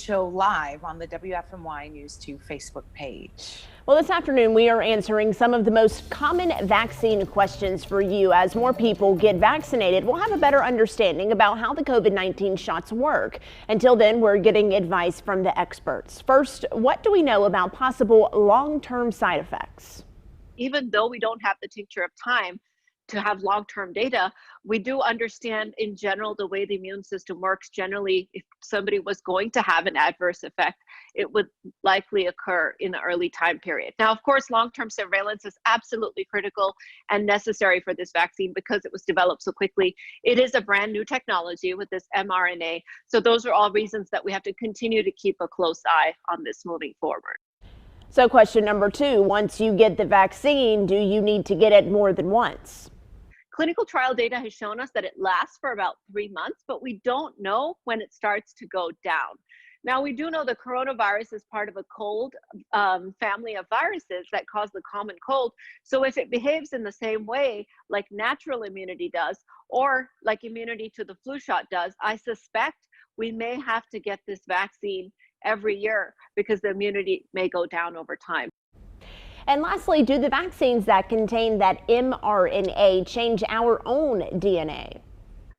show live on the WFMY News 2 Facebook page. Well, this afternoon we are answering some of the most common vaccine questions for you. As more people get vaccinated, we'll have a better understanding about how the COVID-19 shots work. Until then, we're getting advice from the experts. First, what do we know about possible long-term side effects? Even though we don't have the tincture of time to have long-term data, we do understand in general the way the immune system works. Generally, if somebody was going to have an adverse effect, it would likely occur in the early time period. Now, of course, long-term surveillance is absolutely critical and necessary for this vaccine because it was developed so quickly. It is a brand new technology with this mRNA. So those are all reasons that we have to continue to keep a close eye on this moving forward. So question number 2, once you get the vaccine, do you need to get it more than once? Clinical trial data has shown us that it lasts for about 3 months, but we don't know when it starts to go down. Now, we do know the coronavirus is part of a cold family of viruses that cause the common cold. So if it behaves in the same way like natural immunity does, or like immunity to the flu shot does, I suspect we may have to get this vaccine every year because the immunity may go down over time. And lastly, do the vaccines that contain that mRNA change our own DNA?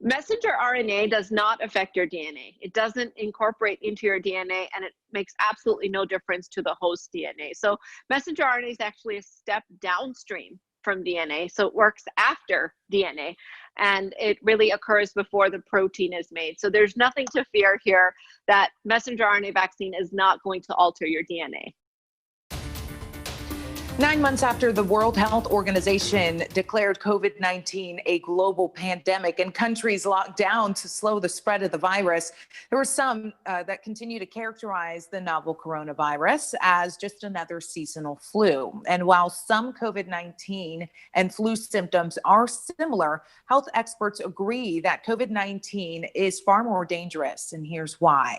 Messenger RNA does not affect your DNA. It doesn't incorporate into your DNA, and it makes absolutely no difference to the host DNA. So messenger RNA is actually a step downstream from DNA, so it works after DNA, and it really occurs before the protein is made. So there's nothing to fear here that messenger RNA vaccine is not going to alter your DNA. 9 months after the World Health Organization declared COVID-19 a global pandemic and countries locked down to slow the spread of the virus, there were some that continue to characterize the novel coronavirus as just another seasonal flu. And while some COVID-19 and flu symptoms are similar, health experts agree that COVID-19 is far more dangerous, and here's why.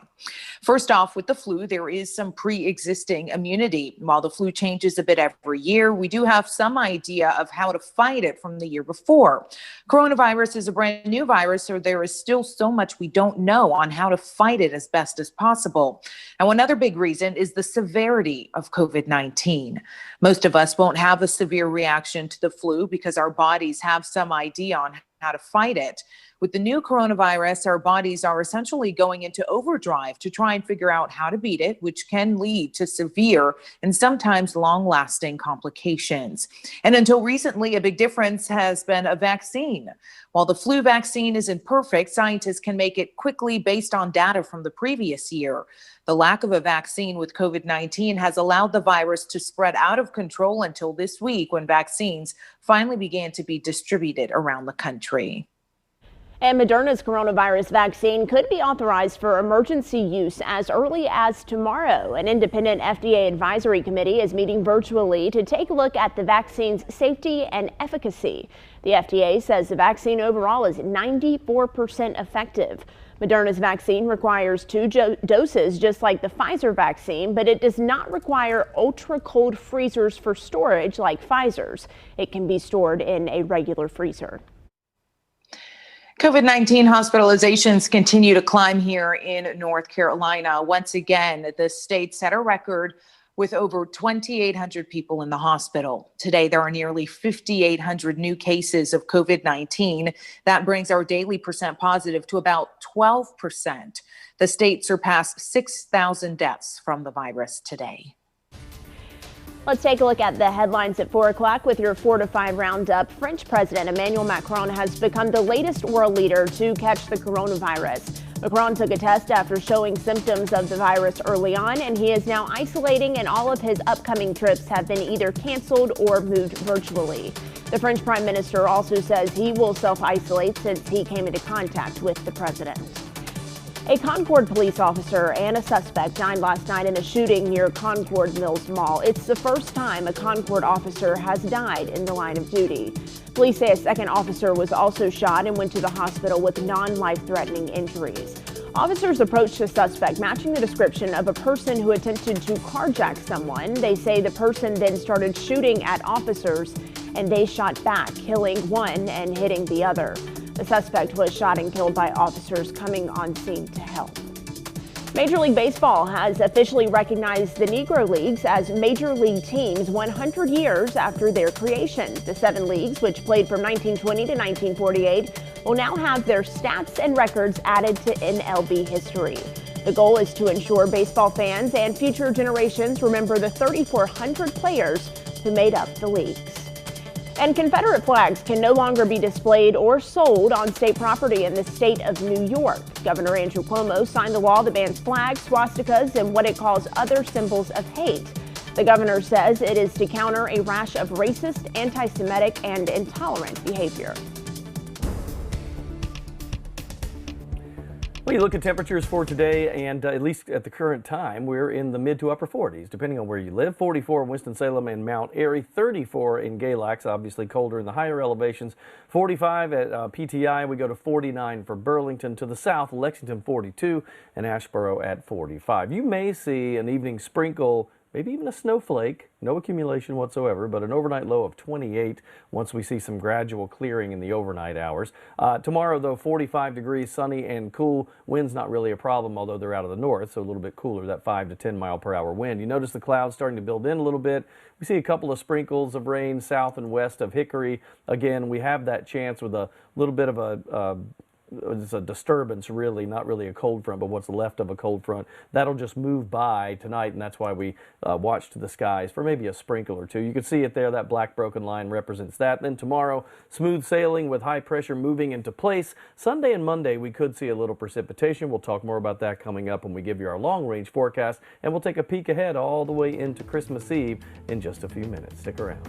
First off, with the flu, there is some pre-existing immunity. While the flu changes a bit every year, we do have some idea of how to fight it from the year before. Coronavirus is a brand new virus, so there is still so much we don't know on how to fight it as best as possible. Now, another big reason is the severity of COVID-19. Most of us won't have a severe reaction to the flu because our bodies have some idea on how to fight it. With the new coronavirus, our bodies are essentially going into overdrive to try and figure out how to beat it, which can lead to severe and sometimes long-lasting complications. And until recently, a big difference has been a vaccine. While the flu vaccine isn't perfect, scientists can make it quickly based on data from the previous year. The lack of a vaccine with COVID-19 has allowed the virus to spread out of control until this week, when vaccines finally began to be distributed around the country. And Moderna's coronavirus vaccine could be authorized for emergency use as early as tomorrow. An independent FDA advisory committee is meeting virtually to take a look at the vaccine's safety and efficacy. The FDA says the vaccine overall is 94% effective. Moderna's vaccine requires 2 doses, just like the Pfizer vaccine, but it does not require ultra-cold freezers for storage like Pfizer's. It can be stored in a regular freezer. COVID-19 hospitalizations continue to climb here in North Carolina. Once again, the state set a record with over 2,800 people in the hospital. Today, there are nearly 5,800 new cases of COVID-19. That brings our daily percent positive to about 12%. The state surpassed 6,000 deaths from the virus today. Let's take a look at the headlines at 4 o'clock with your 4 to 5 roundup. French President Emmanuel Macron has become the latest world leader to catch the coronavirus. Macron took a test after showing symptoms of the virus early on, and he is now isolating, and all of his upcoming trips have been either canceled or moved virtually. The French Prime Minister also says he will self-isolate since he came into contact with the president. A Concord police officer and a suspect died last night in a shooting near Concord Mills Mall. It's the first time a Concord officer has died in the line of duty. Police say a second officer was also shot and went to the hospital with non-life-threatening injuries. Officers approached the suspect matching the description of a person who attempted to carjack someone. They say the person then started shooting at officers and they shot back, killing one and hitting the other. The suspect was shot and killed by officers coming on scene to help. Major League Baseball has officially recognized the Negro Leagues as major league teams 100 years after their creation. The 7 leagues, which played from 1920 to 1948, will now have their stats and records added to MLB history. The goal is to ensure baseball fans and future generations remember the 3,400 players who made up the leagues. And Confederate flags can no longer be displayed or sold on state property in the state of New York. Governor Andrew Cuomo signed a law that bans flags, swastikas, and what it calls other symbols of hate. The governor says it is to counter a rash of racist, anti-Semitic, and intolerant behavior. Well, you look at temperatures for today, and at least at the current time, we're in the mid to upper 40s, depending on where you live. 44 in Winston-Salem and Mount Airy, 34 in Galax, obviously colder in the higher elevations, 45 at PTI. We go to 49 for Burlington. To the south, Lexington 42, and Asheboro at 45. You may see an evening sprinkle, maybe even a snowflake, no accumulation whatsoever, but an overnight low of 28 once we see some gradual clearing in the overnight hours. Tomorrow, though, 45 degrees, sunny and cool. Wind's not really a problem, although they're out of the north, so a little bit cooler, that 5 to 10 mile per hour wind. You notice the clouds starting to build in a little bit. We see a couple of sprinkles of rain south and west of Hickory. Again, we have that chance with a little bit of it's a disturbance, really, not really a cold front, but what's left of a cold front. That'll just move by tonight, and that's why we watch to the skies for maybe a sprinkle or two. You can see it there. That black broken line represents that. Then tomorrow, smooth sailing with high pressure moving into place. Sunday and Monday, we could see a little precipitation. We'll talk more about that coming up when we give you our long-range forecast, and we'll take a peek ahead all the way into Christmas Eve in just a few minutes. Stick around.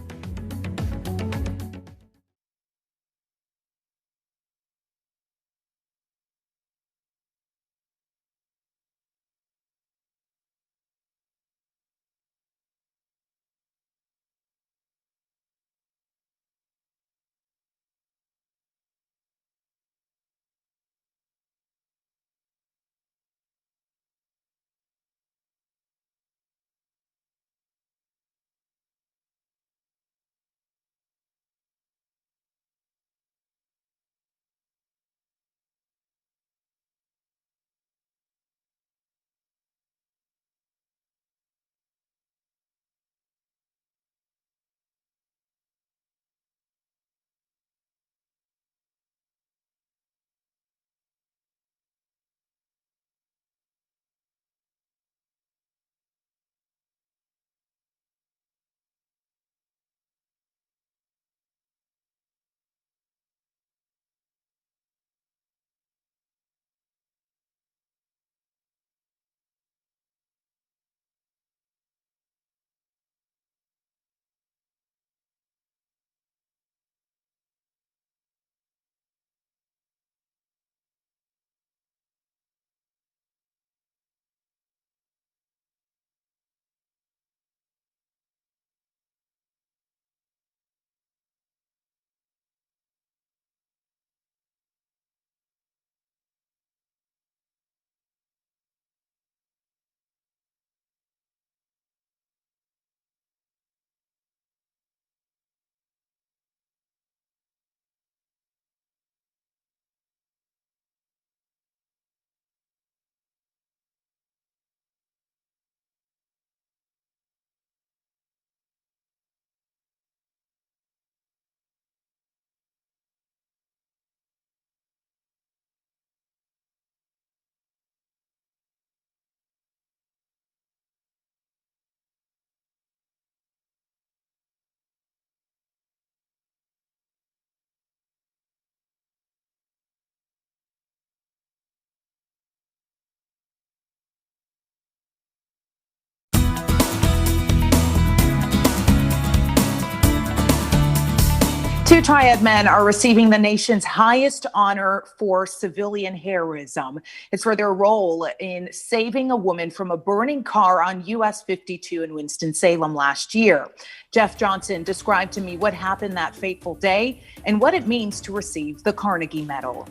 Two TRIAD men are receiving the nation's highest honor for civilian heroism. It's for their role in saving a woman from a burning car on US 52 in Winston-Salem last year. Jeff Johnson described to me what happened that fateful day and what it means to receive the Carnegie Medal.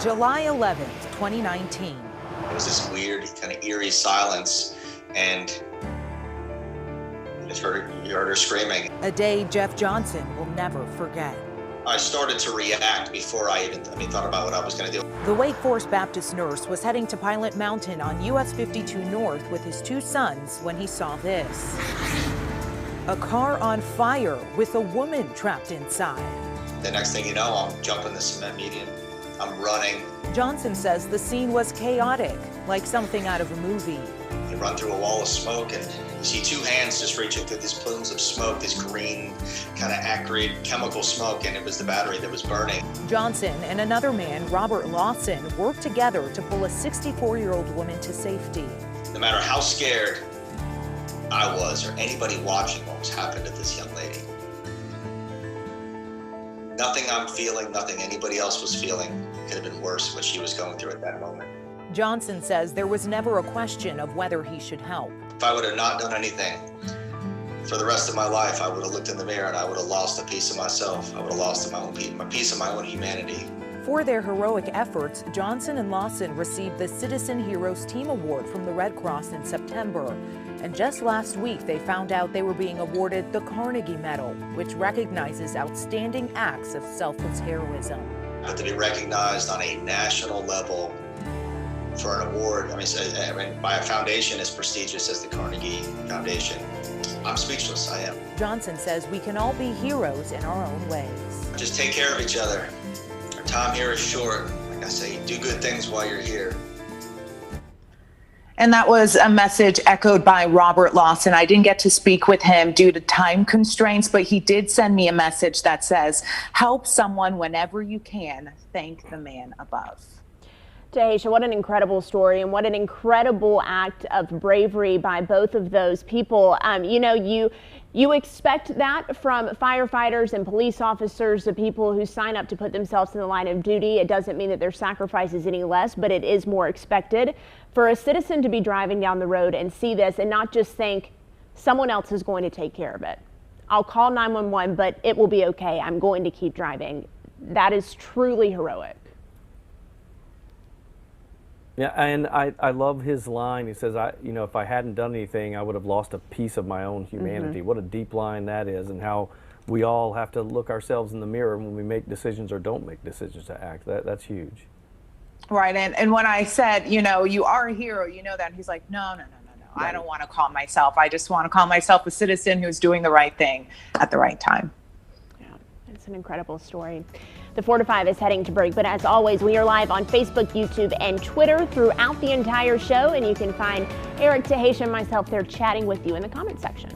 July 11th, 2019. It was this weird, kind of eerie silence, and you heard her screaming. A day Jeff Johnson will never forget. I started to react before I even, thought about what I was going to do. The Wake Forest Baptist nurse was heading to Pilot Mountain on US 52 North with his 2 sons when he saw this. A car on fire with a woman trapped inside. The next thing you know, I'm jumping the cement median. I'm running. Johnson says the scene was chaotic, like something out of a movie. You run through a wall of smoke and you see 2 hands just reaching through these plumes of smoke, this green, kind of acrid chemical smoke, and it was the battery that was burning. Johnson and another man, Robert Lawson, worked together to pull a 64-year-old woman to safety. No matter how scared I was or anybody watching what was happening to this young lady, nothing I'm feeling, nothing anybody else was feeling could have been worse than what she was going through at that moment. Johnson says there was never a question of whether he should help. If I would have not done anything for the rest of my life, I would have looked in the mirror and I would have lost a piece of myself. I would have lost my piece of my own humanity. For their heroic efforts, Johnson and Lawson received the Citizen Heroes Team Award from the Red Cross in September. And just last week, they found out they were being awarded the Carnegie Medal, which recognizes outstanding acts of selfless heroism. But to be recognized on a national level for an award, by a foundation as prestigious as the Carnegie Foundation, I'm speechless, I am. Johnson says we can all be heroes in our own ways. Just take care of each other. Our time here is short. Like I say, do good things while you're here. And that was a message echoed by Robert Lawson. I didn't get to speak with him due to time constraints, but he did send me a message that says, help someone whenever you can. Thank the man above. Tahisha, what an incredible story and what an incredible act of bravery by both of those people. You expect that from firefighters and police officers, the people who sign up to put themselves in the line of duty. It doesn't mean that their sacrifice is any less, but it is more expected. For a citizen to be driving down the road and see this and not just think someone else is going to take care of it. I'll call 911, but it will be okay. I'm going to keep driving. That is truly heroic. Yeah, and I love his line. He says, if I hadn't done anything, I would have lost a piece of my own humanity. What a deep line that is, and how we all have to look ourselves in the mirror when we make decisions or don't make decisions to act. That's huge. Right, and when I said, you are a hero, that, he's like, no. I don't want to call myself. I just want to call myself a citizen who's doing the right thing at the right time. Yeah, it's an incredible story. The 4 to 5 is heading to break, but as always, we are live on Facebook, YouTube, and Twitter throughout the entire show, and you can find Eric, Tahisha, and myself there chatting with you in the comment section.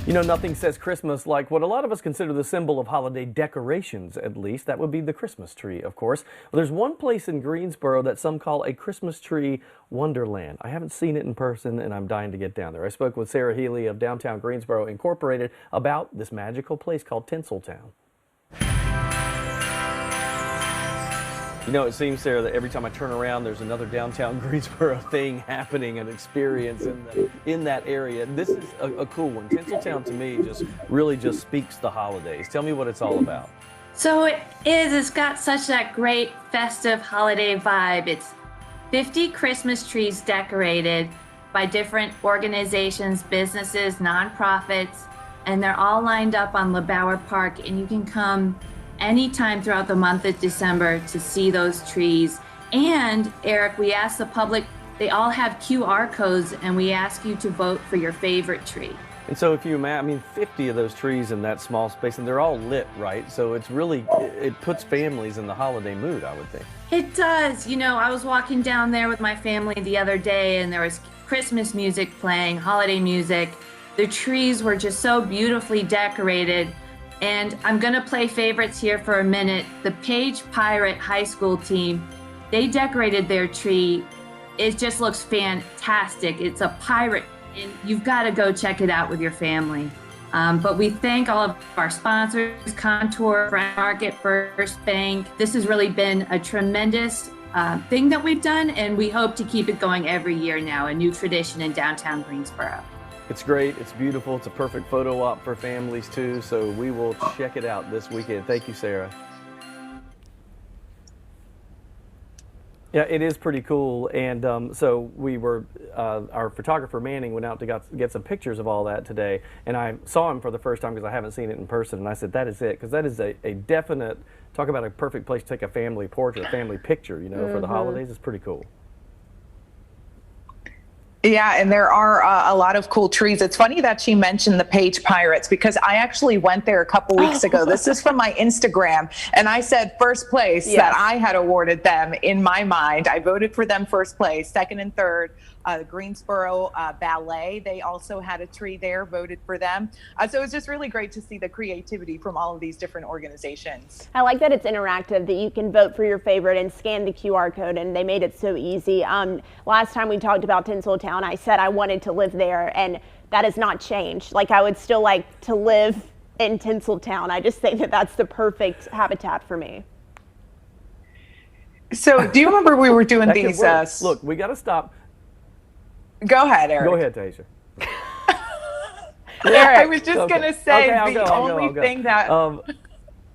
You know, nothing says Christmas like what a lot of us consider the symbol of holiday decorations, at least. That would be the Christmas tree, of course. Well, there's one place in Greensboro that some call a Christmas tree wonderland. I haven't seen it in person, and I'm dying to get down there. I spoke with Sarah Healy of Downtown Greensboro Incorporated about this magical place called Tinseltown. You know, it seems, Sarah, that every time I turn around, there's another downtown Greensboro thing happening, an experience in that area. This is a cool one. Tinseltown, to me, really speaks the holidays. Tell me what it's all about. So it's got such that great festive holiday vibe. It's 50 Christmas trees decorated by different organizations, businesses, nonprofits, and they're all lined up on LeBauer Park, and you can come anytime throughout the month of December to see those trees. And Eric, we asked the public, they all have QR codes, and we ask you to vote for your favorite tree. And so if you imagine, 50 of those trees in that small space, and they're all lit, right? So it's really, it puts families in the holiday mood, I would think. It does. You know, I was walking down there with my family the other day, and there was Christmas music playing, holiday music. The trees were just so beautifully decorated. And I'm gonna play favorites here for a minute. The Page Pirate High School team, they decorated their tree. It just looks fantastic. It's a pirate, and you've gotta go check it out with your family. But we thank all of our sponsors, Contour, Friend Market, First Bank. This has really been a tremendous thing that we've done, and we hope to keep it going every year now, a new tradition in downtown Greensboro. It's great, it's beautiful, it's a perfect photo op for families too, so we will check it out this weekend. Thank you, Sarah. Yeah, it is pretty cool, and so we were, our photographer Manning went out to get some pictures of all that today, and I saw him for the first time because I haven't seen it in person, and I said, that is it, because that is a definite, talk about a perfect place to take a family portrait, a family picture, you know, for the holidays. It's pretty cool. Yeah, and there are a lot of cool trees. It's funny that she mentioned the Page Pirates because I actually went there a couple weeks ago. This is from my Instagram, and I said first place that I had awarded them in my mind. I voted for them first place, second and third. Greensboro Ballet, they also had a tree there, voted for them. So it was just really great to see the creativity from all of these different organizations. I like that it's interactive, that you can vote for your favorite and scan the QR code, and they made it so easy. Last time we talked about Tinseltown, I said I wanted to live there, and that has not changed. Like, I would still like to live in Tinseltown. I just think that that's the perfect habitat for me. So do you remember we were doing these? Look, we got to stop. Go ahead, Eric. Go ahead, Tasia. I was just going to say the only thing that...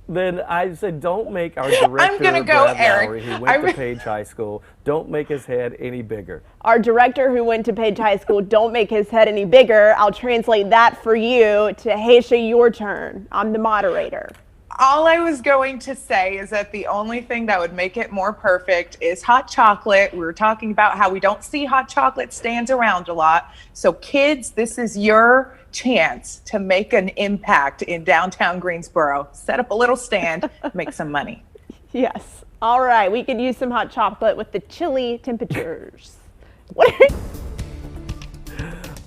then I said, don't make our director, I'm gonna go, Brad Eric. Lowry, who went to Page High School, don't make his head any bigger. Our director who went to Page High School, don't make his head any bigger. I'll translate that for you to Haysha, your turn. I'm the moderator. All I was going to say is that the only thing that would make it more perfect is hot chocolate. We were talking about how we don't see hot chocolate stands around a lot. So kids, this is your chance to make an impact in downtown Greensboro. Set up a little stand, make some money. Yes. All right. We could use some hot chocolate with the chilly temperatures.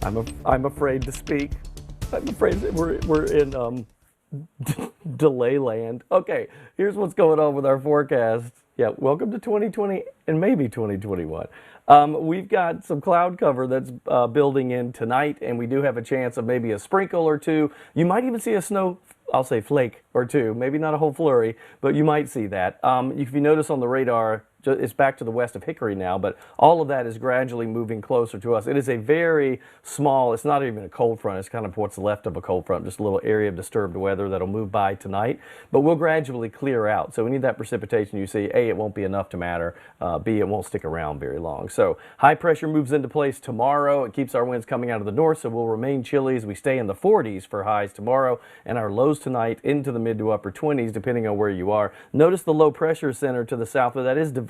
I'm afraid to speak. I'm afraid that we're in delay land. Okay, here's what's going on with our forecast. Yeah, welcome to 2020 and maybe 2021. We've got some cloud cover that's building in tonight, and we do have a chance of maybe a sprinkle or two. You might even see a snow, I'll say flake or two, maybe not a whole flurry, but you might see that. If you notice on the radar, it's back to the west of Hickory now, but all of that is gradually moving closer to us. It is a very small, it's not even a cold front, it's kind of what's left of a cold front, just a little area of disturbed weather that'll move by tonight, but we'll gradually clear out. So we need that precipitation. You see, A, it won't be enough to matter, B, it won't stick around very long. So high pressure moves into place tomorrow. It keeps our winds coming out of the north, so we'll remain chilly as we stay in the 40s for highs tomorrow, and our lows tonight into the mid to upper 20s, depending on where you are. Notice the low pressure center to the south, but that is developing.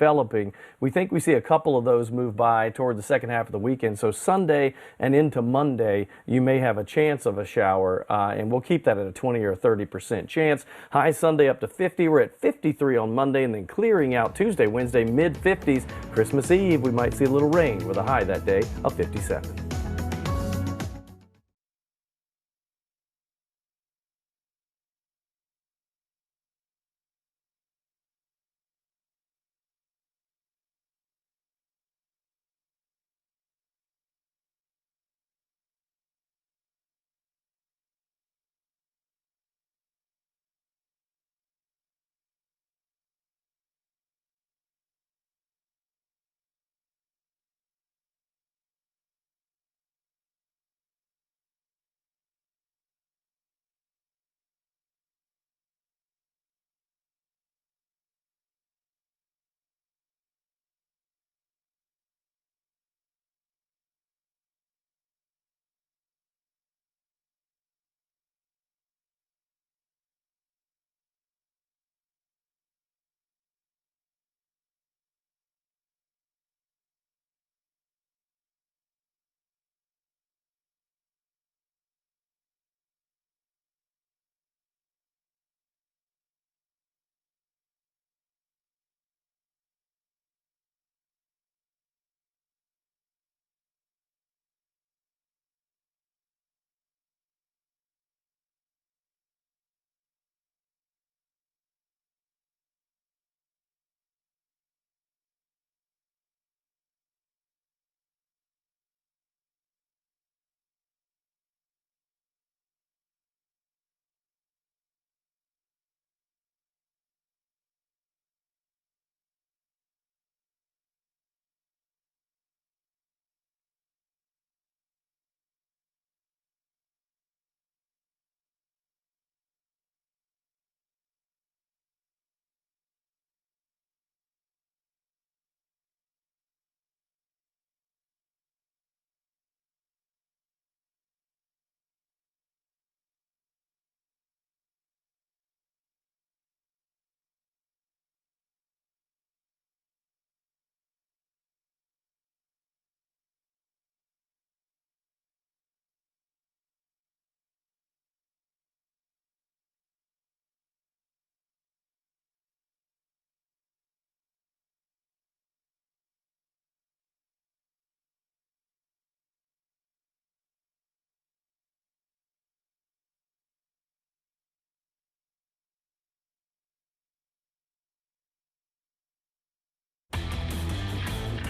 We think we see a couple of those move by toward the second half of the weekend. So Sunday and into Monday, you may have a chance of a shower, and we'll keep that at a 20 or 30% chance. High Sunday up to 50. We're at 53 on Monday, and then clearing out Tuesday, Wednesday, mid 50s. Christmas Eve, we might see a little rain with a high that day of 57.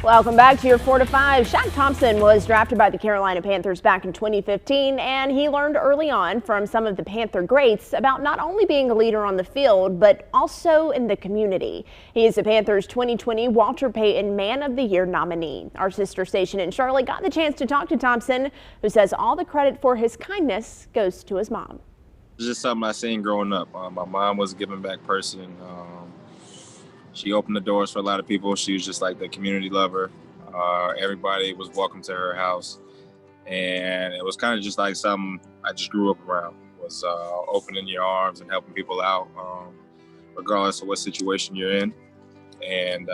Welcome back to your 4 to 5. SHAQ Thompson was drafted by the Carolina Panthers back in 2015, and he learned early on from some of the Panther greats about not only being a leader on the field, but also in the community. He is the Panthers' 2020 Walter Payton Man of the Year nominee. Our sister station in Charlotte got the chance to talk to Thompson, who says all the credit for his kindness goes to his mom. It's just something I seen growing up. My mom was a giving back person. She opened the doors for a lot of people. She was just like the community lover. Everybody was welcome to her house. And it was kind of just like something I just grew up around, was opening your arms and helping people out, regardless of what situation you're in. And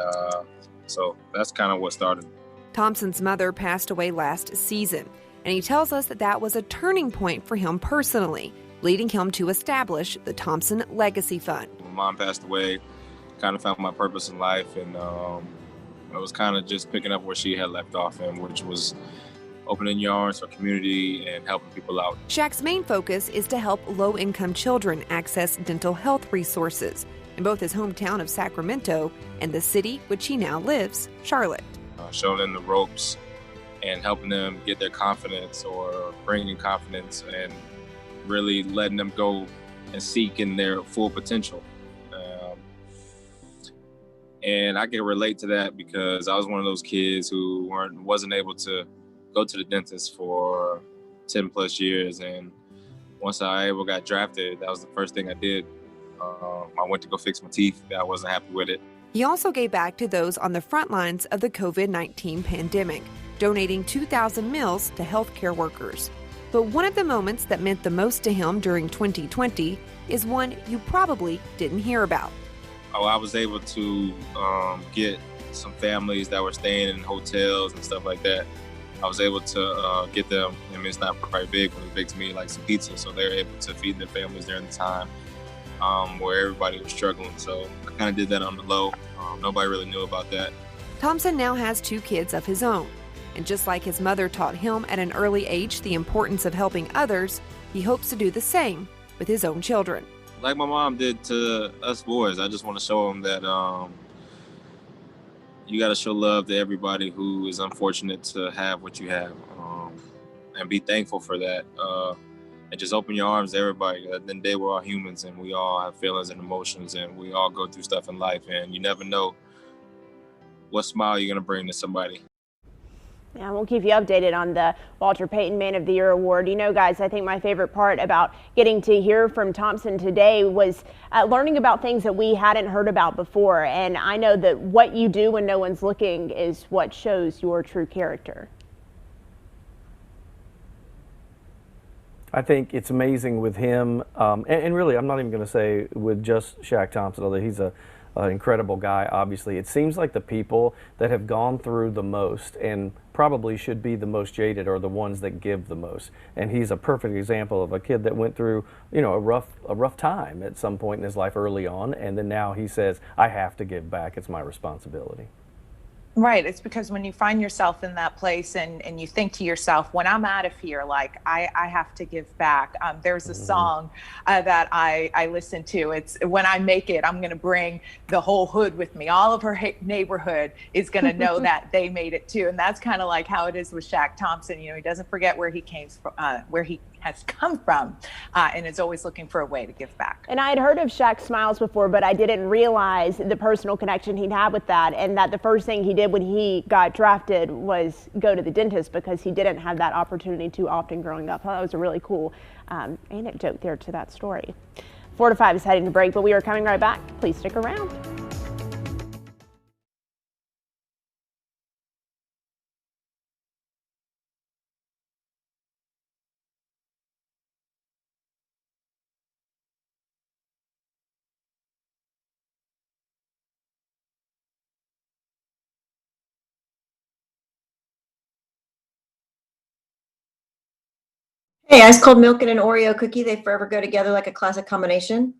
so that's kind of what started. Thompson's mother passed away last season, and he tells us that that was a turning point for him personally, leading him to establish the Thompson Legacy Fund. When mom passed away, kind of found my purpose in life, and it was kind of just picking up where she had left off, and which was opening your arms for community and helping people out. SHAQ's main focus is to help low-income children access dental health resources in both his hometown of Sacramento and the city which he now lives, Charlotte. Showing them the ropes and helping them get their confidence, or bringing confidence and really letting them go and seek in their full potential. And I can relate to that because I was one of those kids who wasn't able to go to the dentist for 10 plus years. And once I got drafted, that was the first thing I did. I went to go fix my teeth. I wasn't happy with it. He also gave back to those on the front lines of the COVID-19 pandemic, donating 2,000 meals to healthcare workers. But one of the moments that meant the most to him during 2020 is one you probably didn't hear about. I was able to get some families that were staying in hotels and stuff like that. I was able to get them, I mean, it's not very big, but it's big to me, like some pizza. So they're able to feed their families during the time where everybody was struggling. So I kind of did that on the low. Nobody really knew about that. Thompson now has 2 kids of his own. And just like his mother taught him at an early age the importance of helping others, he hopes to do the same with his own children. Like my mom did to us boys, I just want to show them that you got to show love to everybody who is unfortunate to have what you have, and be thankful for that, and just open your arms to everybody. At the end of the day, we're all humans, and we all have feelings and emotions, and we all go through stuff in life, and you never know what smile you're going to bring to somebody. Yeah, we'll keep you updated on the Walter Payton Man of the Year award. You know, guys, I think my favorite part about getting to hear from Thompson today was learning about things that we hadn't heard about before. And I know that what you do when no one's looking is what shows your true character. I think it's amazing with him, and really, I'm not even going to say with just SHAQ Thompson, although he's an incredible guy, obviously. It seems like the people that have gone through the most and probably should be the most jaded are the ones that give the most. And he's a perfect example of a kid that went through, you know, a rough time at some point in his life early on, and then now he says, I have to give back. It's my responsibility. Right. It's because when you find yourself in that place and you think to yourself, when I'm out of here, like I have to give back. There's a song that I listen to. It's when I make it, I'm going to bring the whole hood with me. All of her neighborhood is going to know that they made it too. And that's kind of like how it is with SHAQ Thompson. You know, he doesn't forget where he came from, where he has come from, and is always looking for a way to give back. And I had heard of SHAQ Smiles before, but I didn't realize the personal connection he'd had with that, and that the first thing he did when he got drafted was go to the dentist because he didn't have that opportunity too often growing up. That was a really cool anecdote there to that story. 4 to 5 is heading to break, but we are coming right back. Please stick around. Hey, ice cold milk and an Oreo cookie, they forever go together like a classic combination.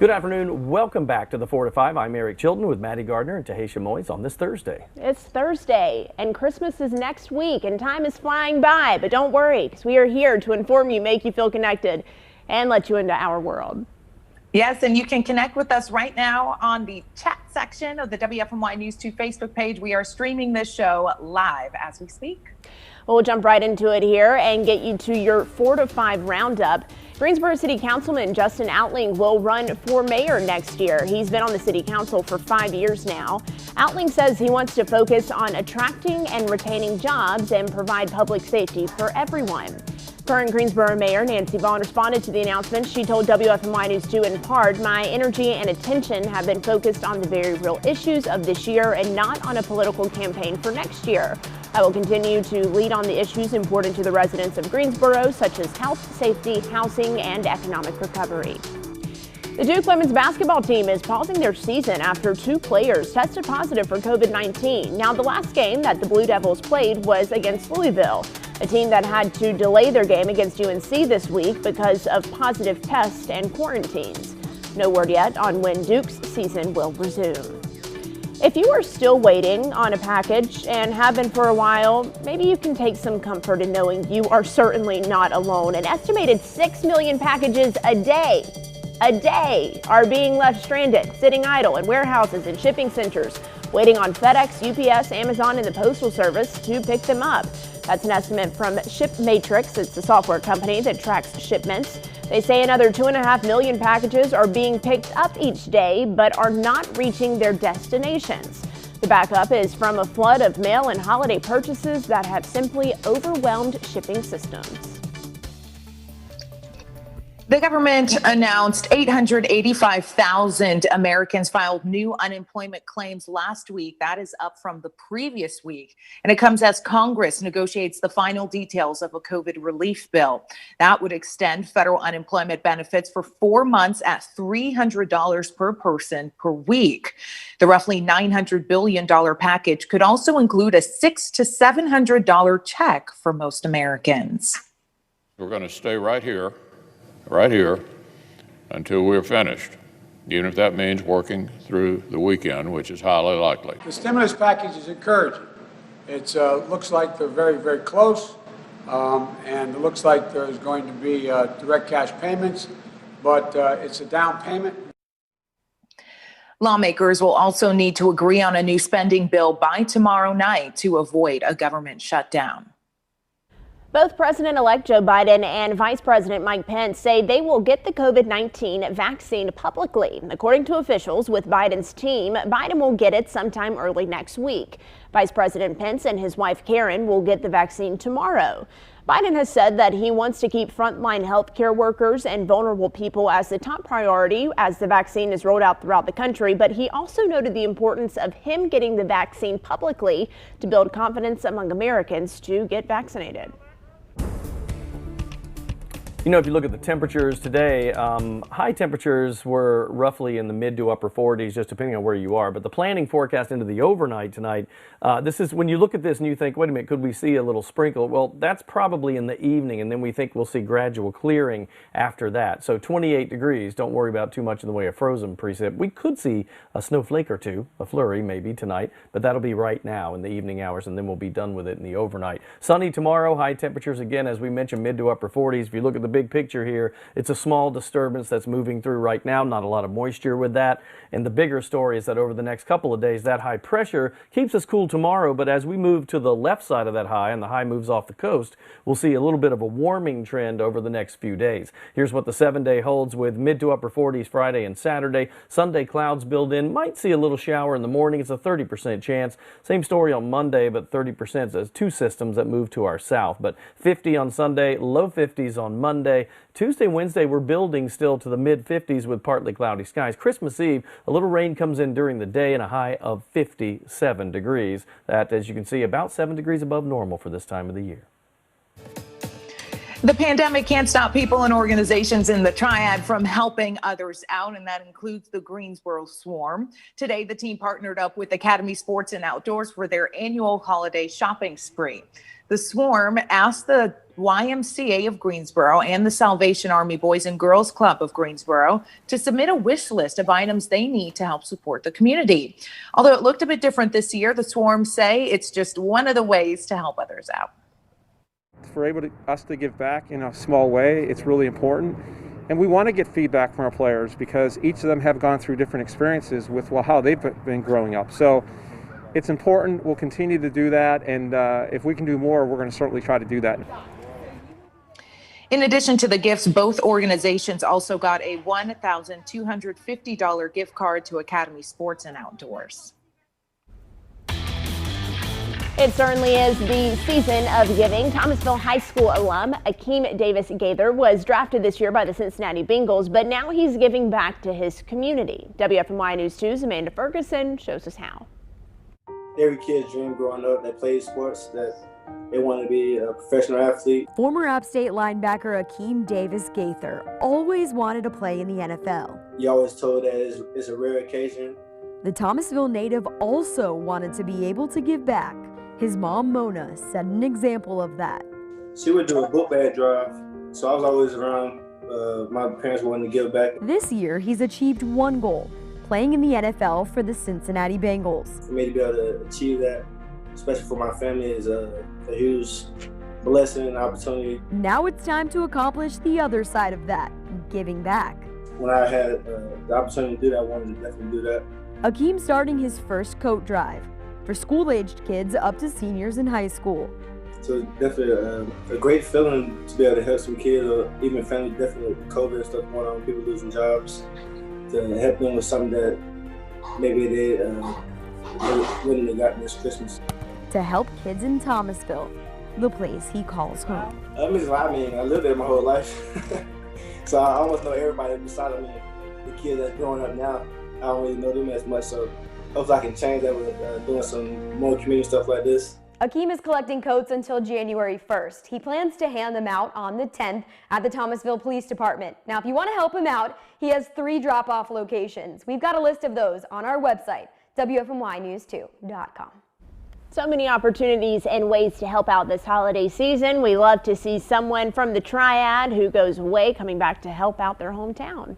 Good afternoon. Welcome back to the 4 to 5. I'm Eric Chilton with Maddie Gardner and Tahisha Moyes on this Thursday. It's Thursday and Christmas is next week and time is flying by, but don't worry because we are here to inform you, make you feel connected, and let you into our world. Yes, and you can connect with us right now on the chat section of the WFMY News 2 Facebook page. We are streaming this show live as we speak. We'll jump right into it here and get you to your 4 to 5 roundup. Greensboro City Councilman Justin Outling will run for mayor next year. He's been on the city council for 5 years now. Outling says he wants to focus on attracting and retaining jobs and provide public safety for everyone. Current Greensboro Mayor Nancy Vaughn responded to the announcement. She told WFMY News 2 in part, "My energy and attention have been focused on the very real issues of this year and not on a political campaign for next year. I will continue to lead on the issues important to the residents of Greensboro, such as health, safety, housing, and economic recovery." The Duke women's basketball team is pausing their season after 2 players tested positive for COVID-19. Now, the last game that the Blue Devils played was against Louisville, a team that had to delay their game against UNC this week because of positive tests and quarantines. No word yet on when Duke's season will resume. If you are still waiting on a package and have been for a while, maybe you can take some comfort in knowing you are certainly not alone. An estimated 6 million packages a day are being left stranded, sitting idle in warehouses and shipping centers, waiting on FedEx, UPS, Amazon, and the Postal Service to pick them up. That's an estimate from ShipMatrix. It's the software company that tracks shipments. They say another 2.5 million packages are being picked up each day, but are not reaching their destinations. The backup is from a flood of mail and holiday purchases that have simply overwhelmed shipping systems. The government announced 885,000 Americans filed new unemployment claims last week. That is up from the previous week. And it comes as Congress negotiates the final details of a COVID relief bill. That would extend federal unemployment benefits for 4 months at $300 per person per week. The roughly $900 billion package could also include a $600 to $700 check for most Americans. We're going to stay right here until we're finished, even if that means working through the weekend, which is highly likely. The stimulus package is encouraging. It looks like they're very, very close, and it looks like there's going to be direct cash payments, but it's a down payment. Lawmakers will also need to agree on a new spending bill by tomorrow night to avoid a government shutdown. Both President-elect Joe Biden and Vice President Mike Pence say they will get the COVID-19 vaccine publicly. According to officials with Biden's team, Biden will get it sometime early next week. Vice President Pence and his wife Karen will get the vaccine tomorrow. Biden has said that he wants to keep frontline healthcare workers and vulnerable people as the top priority as the vaccine is rolled out throughout the country, but he also noted the importance of him getting the vaccine publicly to build confidence among Americans to get vaccinated. You know, if you look at the temperatures today, high temperatures were roughly in the mid to upper 40s, just depending on where you are. But the planning forecast into the overnight tonight, this is when you look at this and you think, wait a minute, could we see a little sprinkle? Well, that's probably in the evening, and then we think we'll see gradual clearing after that. So 28 degrees, don't worry about too much in the way of frozen precip. We could see a snowflake or two, a flurry maybe tonight, but that'll be right now in the evening hours, and then we'll be done with it in the overnight. Sunny tomorrow, high temperatures again, as we mentioned, mid to upper 40s. If you look at the big picture here, it's a small disturbance that's moving through right now, not a lot of moisture with that. And the bigger story is that over the next couple of days, that high pressure keeps us cool tomorrow, but as we move to the left side of that high and the high moves off the coast, we'll see a little bit of a warming trend over the next few days. Here's what the 7-day holds with mid to upper 40s Friday and Saturday. Sunday clouds build in, might see a little shower in the morning. It's a 30% chance. Same story on Monday, but 30% as 2 systems that move to our south. But 50 on Sunday, low 50s on Monday. Tuesday, Wednesday, we're building still to the mid-50s with partly cloudy skies. Christmas Eve, a little rain comes in during the day and a high of 57 degrees. That, as you can see, about 7 degrees above normal for this time of the year. The pandemic can't stop people and organizations in the TRIAD from helping others out, and that includes the Greensboro Swarm. Today, the team partnered up with Academy Sports and Outdoors for their annual holiday shopping spree. The Swarm asked the YMCA of Greensboro and the Salvation Army Boys and Girls Club of Greensboro to submit a wish list of items they need to help support the community. Although it looked a bit different this year, the Swarm say it's just one of the ways to help others out. For us to give back in a small way, it's really important. And we want to get feedback from our players because each of them have gone through different experiences with how they've been growing up. So it's important. We'll continue to do that. And if we can do more, we're going to certainly try to do that. In addition to the gifts, both organizations also got a $1,250 gift card to Academy Sports and Outdoors. It certainly is the season of giving. Thomasville High School alum Akeem Davis Gaither was drafted this year by the Cincinnati Bengals, but now he's giving back to his community. WFMY News 2's Amanda Ferguson shows us how. Every kid's dream growing up that plays sports, that they want to be a professional athlete. Former App State linebacker Akeem Davis Gaither always wanted to play in the NFL. You always told that it's a rare occasion. The Thomasville native also wanted to be able to give back. His mom, Mona, set an example of that. She would do a book bag drive, so I was always around. My parents wanted to give back. This year, he's achieved one goal, playing in the NFL for the Cincinnati Bengals. For me to be able to achieve that, especially for my family, is a huge blessing and opportunity. Now it's time to accomplish the other side of that, giving back. When I had the opportunity to do that, I wanted to definitely do that. Akeem starting his first coat drive for school-aged kids up to seniors in high school. So definitely a great feeling to be able to help some kids or even family, definitely with COVID and stuff going on, people losing jobs, to help them with something that maybe they wouldn't have gotten this Christmas. To help kids in Thomasville, the place he calls home. I mean, I lived there my whole life, so I almost know everybody beside me. The kids that's growing up now, I don't really know them as much, so hopefully I can change that with doing some more community stuff like this. Akeem is collecting coats until January 1st. He plans to hand them out on the 10th at the Thomasville Police Department. Now, if you want to help him out, he has 3 drop-off locations. We've got a list of those on our website, WFMYnews2.com. So many opportunities and ways to help out this holiday season. We love to see someone from the TRIAD who goes away coming back to help out their hometown.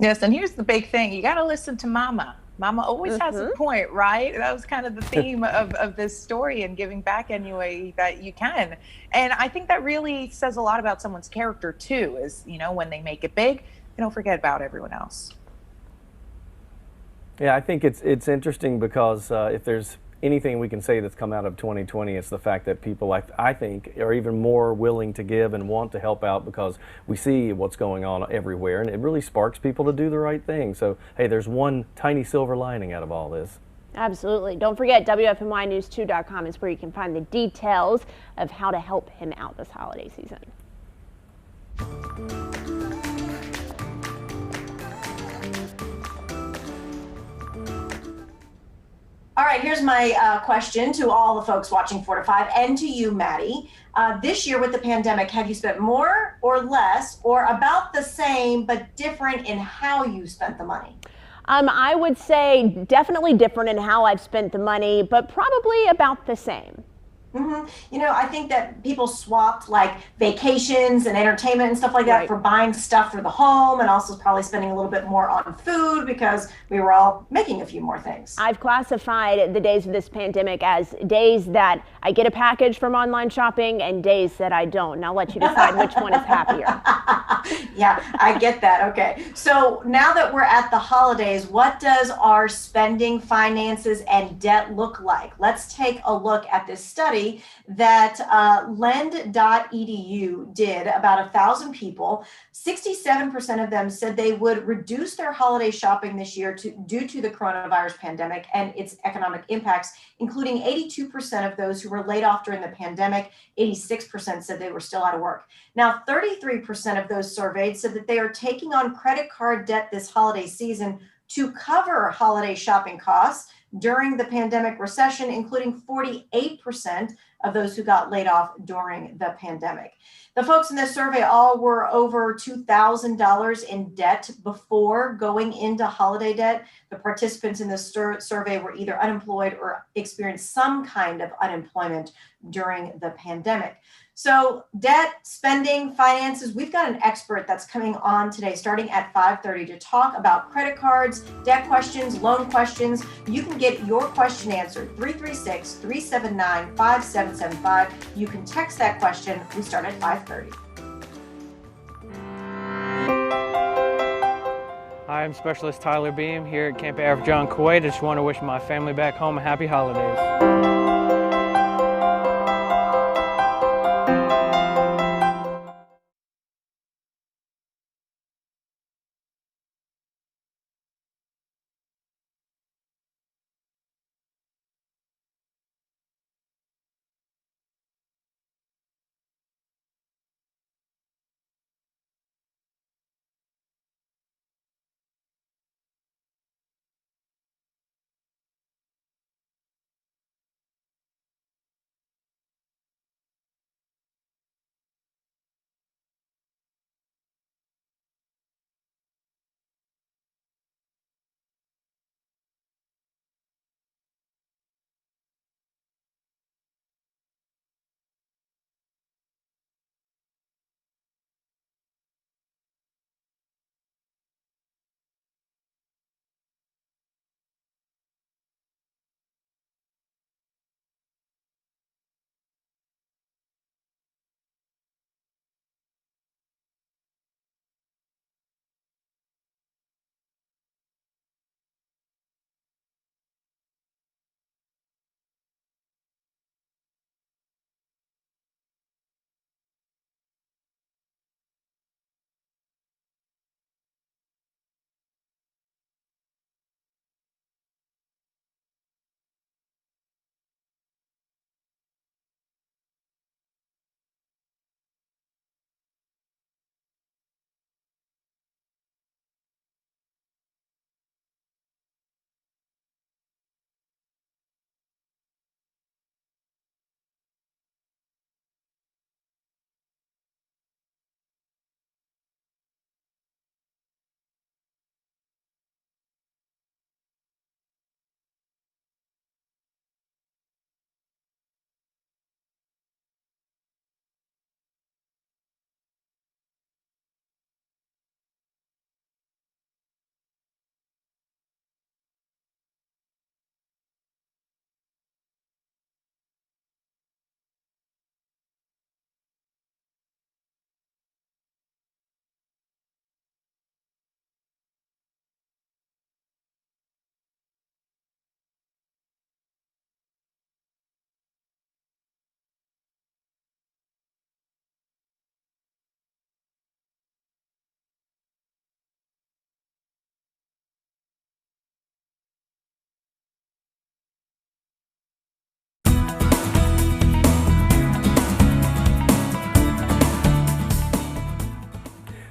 Yes, and here's the big thing. You got to listen to Mama. Mama always has a point, right? That was kind of the theme of this story and giving back any way that you can. And I think that really says a lot about someone's character too, is, you know, when they make it big, they don't forget about everyone else. Yeah, I think it's interesting because if there's anything we can say that's come out of 2020, it's the fact that people, I think, are even more willing to give and want to help out because we see what's going on everywhere, and it really sparks people to do the right thing. So, hey, there's one tiny silver lining out of all this. Absolutely. Don't forget, WFMYnews2.com is where you can find the details of how to help him out this holiday season. All right, here's my question to all the folks watching 4 to 5 and to you, Maddie. This year with the pandemic, have you spent more or less or about the same but different in how you spent the money? I would say definitely different in how I've spent the money, but probably about the same. You know, I think that people swapped like vacations and entertainment and stuff like that for buying stuff for the home, and also probably spending a little bit more on food because we were all making a few more things. I've classified the days of this pandemic as days that I get a package from online shopping and days that I don't. And I'll let you decide which one is happier. Yeah, I get that. Okay. So now that we're at the holidays, what does our spending, finances, and debt look like? Let's take a look at this study that lend.edu did about 1,000 people. 67% of them said they would reduce their holiday shopping this year due to the coronavirus pandemic and its economic impacts, including 82% of those who were laid off during the pandemic. 86% said they were still out of work. Now, 33% of those surveyed said that they are taking on credit card debt this holiday season to cover holiday shopping costs. during the pandemic recession, including 48% of those who got laid off during the pandemic. The folks in this survey all were over $2,000 in debt before going into holiday debt. The participants in this survey were either unemployed or experienced some kind of unemployment during the pandemic. So debt, spending, finances, we've got an expert that's coming on today starting at 5:30 to talk about credit cards, debt questions, loan questions. You can get your question answered, 336-379-5775. You can text that question. We start at 5:30. Hi, I'm Specialist Tyler Beam here at Camp Air John Kuwait. I just want to wish my family back home a happy holidays.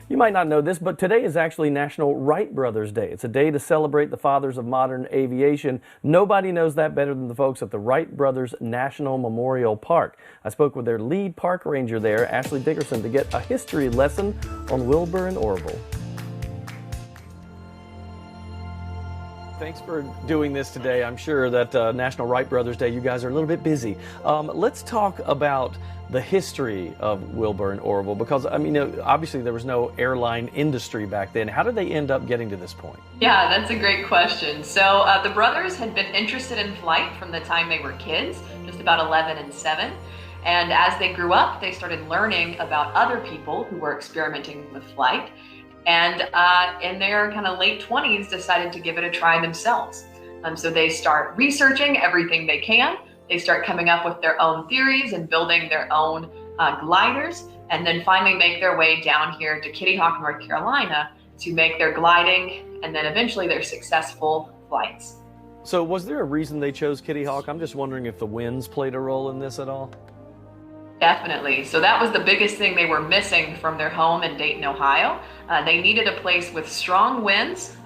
You might not know this, but today is actually National Wright Brothers Day. It's a day to celebrate the fathers of modern aviation. Nobody knows that better than the folks at the Wright Brothers National Memorial Park. I spoke with their lead park ranger there, Ashley Dickerson, to get a history lesson on Wilbur and Orville. Thanks for doing this today. I'm sure that National Wright Brothers Day, you guys are a little bit busy. Let's talk about the history of Wilbur and Orville, because I mean, obviously there was no airline industry back then. How did they end up getting to this point? Yeah, that's a great question. So the brothers had been interested in flight from the time they were kids, just about 11 and 7. And as they grew up, they started learning about other people who were experimenting with flight. And in their kind of late 20s, decided to give it a try themselves. So they start researching everything they can. They start coming up with their own theories and building their own gliders, and then finally make their way down here to Kitty Hawk, North Carolina to make their gliding and then eventually their successful flights. So was there a reason they chose Kitty Hawk? I'm just wondering if the winds played a role in this at all. Definitely. So that was the biggest thing they were missing from their home in Dayton, Ohio. They needed a place with strong winds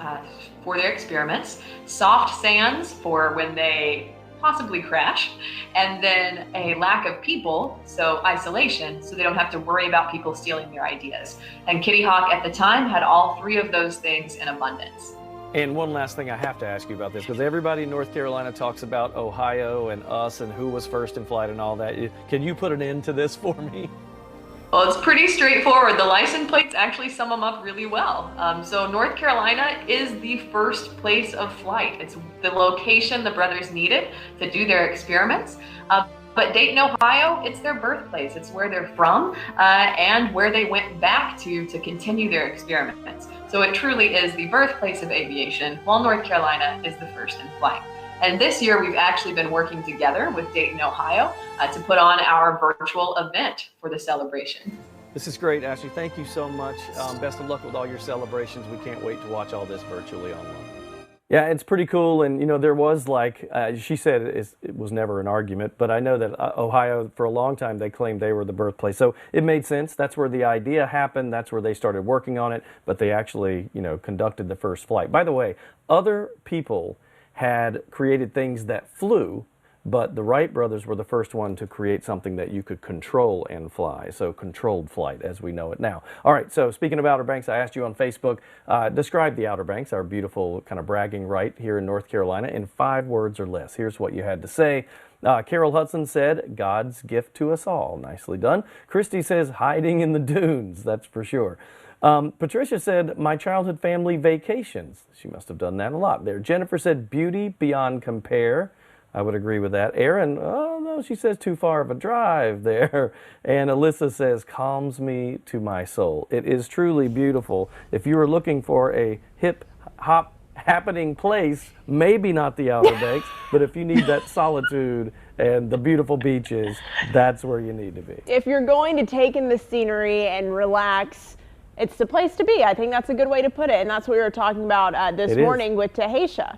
for their experiments, soft sands for when they possibly crash, and then a lack of people, so isolation, so they don't have to worry about people stealing their ideas. And Kitty Hawk at the time had all three of those things in abundance. And one last thing I have to ask you about this, because everybody in North Carolina talks about Ohio and us and who was first in flight and all that. Can you put an end to this for me? Well, it's pretty straightforward. The license plates actually sum them up really well. So North Carolina is the first place of flight. It's the location the brothers needed to do their experiments. But Dayton, Ohio, it's their birthplace. It's where they're from and where they went back to continue their experiments. So it truly is the birthplace of aviation, while North Carolina is the first in flight. And this year, we've actually been working together with Dayton, Ohio, to put on our virtual event for the celebration. This is great, Ashley. Thank you so much. Best of luck with all your celebrations. We can't wait to watch all this virtually online. Yeah, it's pretty cool. And, you know, there was like, she said it was never an argument, but I know that Ohio, for a long time, they claimed they were the birthplace. So it made sense. That's where the idea happened. That's where they started working on it. But they actually, you know, conducted the first flight. By the way, other people had created things that flew, but the Wright brothers were the first one to create something that you could control and fly. So controlled flight as we know it now. All right, so speaking of Outer Banks, I asked you on Facebook, describe the Outer Banks, our beautiful kind of bragging right here in North Carolina, in 5 words or less. Here's what you had to say. Carol Hudson said, God's gift to us all. Nicely done. Christy says, hiding in the dunes. That's for sure. Patricia said, my childhood family vacations. She must have done that a lot there. Jennifer said, beauty beyond compare. I would agree with that. Erin, oh no, she says too far of a drive there. And Alyssa says, calms me to my soul. It is truly beautiful. If you were looking for a hip hop happening place, maybe not the Outer Banks, but if you need that solitude and the beautiful beaches, that's where you need to be. If you're going to take in the scenery and relax, it's the place to be. I think that's a good way to put it. And that's what we were talking about this morning with Tahisha.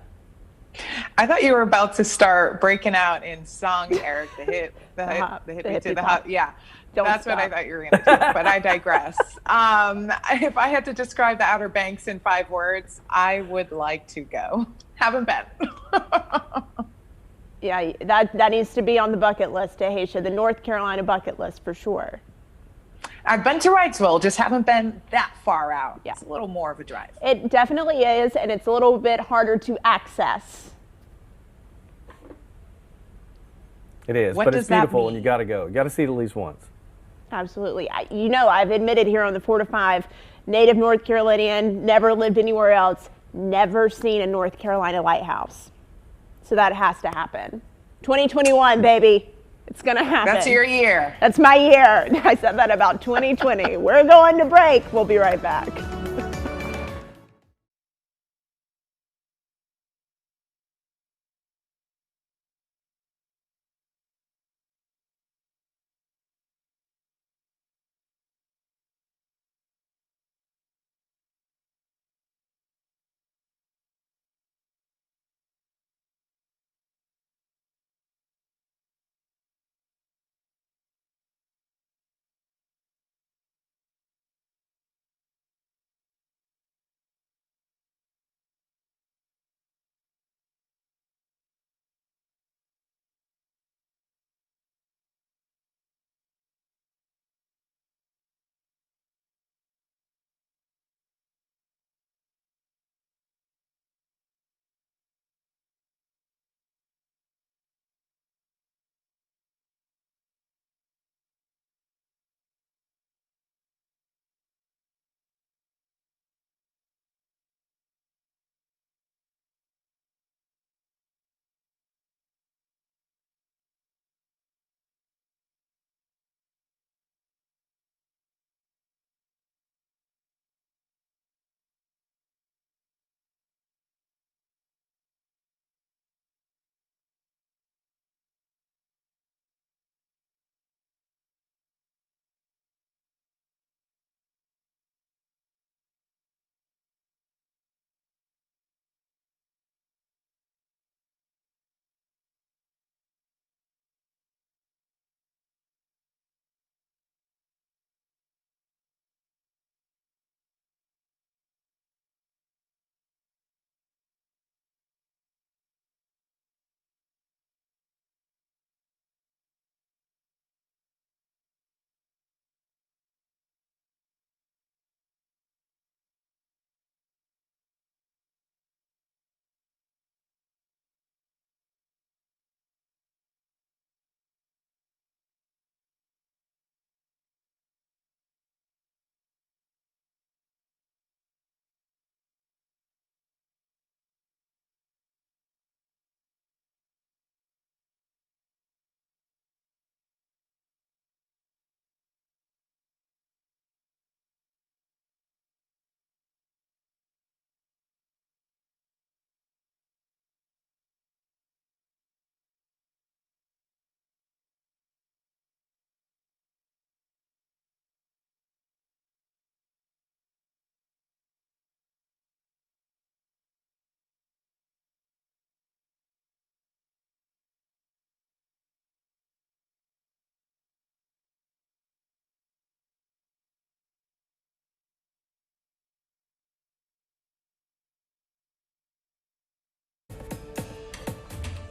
I thought you were about to start breaking out in song, Eric. The hip, the hip to the hop. Yeah, that's what I thought you were going to do. But I digress. If I had to describe the Outer Banks in 5 words, I would like to go. Haven't been. Yeah, that needs to be on the bucket list, Tahisha, the North Carolina bucket list for sure. I've been to Wrightsville, just haven't been that far out. Yeah. It's a little more of a drive. It definitely is, and it's a little bit harder to access. It is, but it's beautiful and you got to go. You got to see it at least once. Absolutely. You know, I've admitted here on the 4 to 5, native North Carolinian, never lived anywhere else, never seen a North Carolina lighthouse. So that has to happen. 2021, baby. It's going to happen. That's your year. That's my year. I said that about 2020. We're going to break. We'll be right back.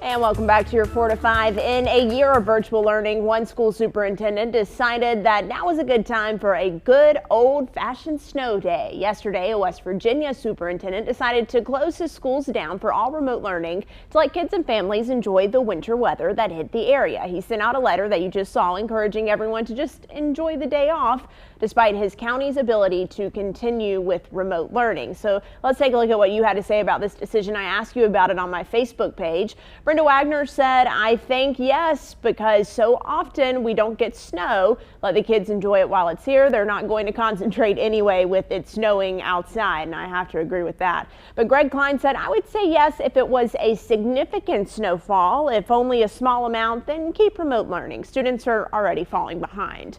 And welcome back to your 4 to 5. In a year of virtual learning, one school superintendent decided that now is a good time for a good old-fashioned snow day. Yesterday, a West Virginia superintendent decided to close his schools down for all remote learning to let kids and families enjoy the winter weather that hit the area. He sent out a letter that you just saw encouraging everyone to just enjoy the day off, despite his county's ability to continue with remote learning. So let's take a look at what you had to say about this decision. I asked you about it on my Facebook page. Brenda Wagner said, I think yes, because so often we don't get snow. Let the kids enjoy it while it's here. They're not going to concentrate anyway with it snowing outside, and I have to agree with that. But Greg Klein said, I would say yes if it was a significant snowfall. If only a small amount, then keep remote learning. Students are already falling behind.